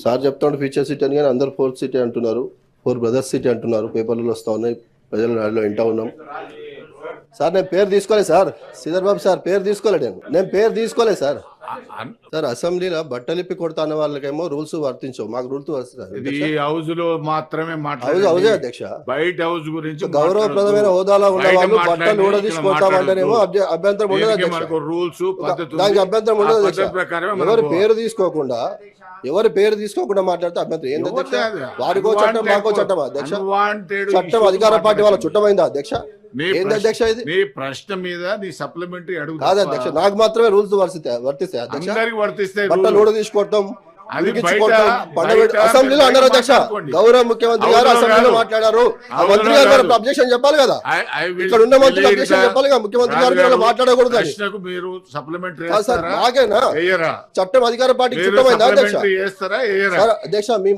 Sir చెప్తాడు future city అని, కానీ అందరు 4th సిటీ అంటున్నారు, 4 బ్రదర్స్ సిటీ అంటున్నారు, పేపర్లలో వస్తూ ఉన్నాయి, ప్రజల నాడులో వింటా ఉన్నాం. సార్ నేను పేరు తీసుకోలేదు సార్, శ్రీధర్ బాబు సార్ పేరు తీసుకోలేదు, నేను పేరు తీసుకోలేదు సార్. సార్ అసెంబ్లీలో బట్టలిప్పి కొడతా అన్న వాళ్ళకేమో రూల్స్ వర్తించవు, మాకు రూల్స్ హౌస్ లో మాత్రమే హౌజే అధ్యక్ష. బయట హౌస్ గురించి గౌరవప్రదమైన హోదాలో ఉన్న వాళ్ళు బట్టలు కూడా తీసుకొస్తామంటేనేమో అభ్యంతరం ఉండదు, రూల్స్ దానికి అభ్యంతరం ఉండదు అధ్యక్ష. ఎవరి పేరు తీసుకోకుండా మాట్లాడితే అభ్యంతరం ఏంది అధ్యక్ష? వారికో చట్టం మాకో చట్టం అధ్యక్ష. చట్టం అధికార పార్టీ వాళ్ళ చుట్టమైందా అధ్యక్ష? ఏంది అధ్యక్ష ఇది? నీ ప్రశ్న మీద నీ సప్లిమెంటరీ అడుగు కాదు అధ్యక్ష, నాకు మాత్రమే రూల్స్ వర్తిస్తాయి అధ్యక్ష. వర్తిస్తాయి. బట్టలు కూడా తీసుకోవటం, అసెంబ్లీలో అన్నారు అధ్యక్ష, గౌరవ ముఖ్యమంత్రి గారు అసెంబ్లీలో మాట్లాడారు, ఆ మంత్రి గారు అబ్జెక్షన్ చెప్పాలి కదా, ఇక్కడ ఉన్న మంత్రులు అబ్జెక్షన్ చెప్పాలి కదా, ముఖ్యమంత్రి గారు మాట్లాడకూడదు. మీరు సప్లిమెంటరీ నాకేనా చట్టం అధికార పార్టీకి చుట్టమైందా అధ్యక్ష? చేస్తారా? అధ్యక్ష మీ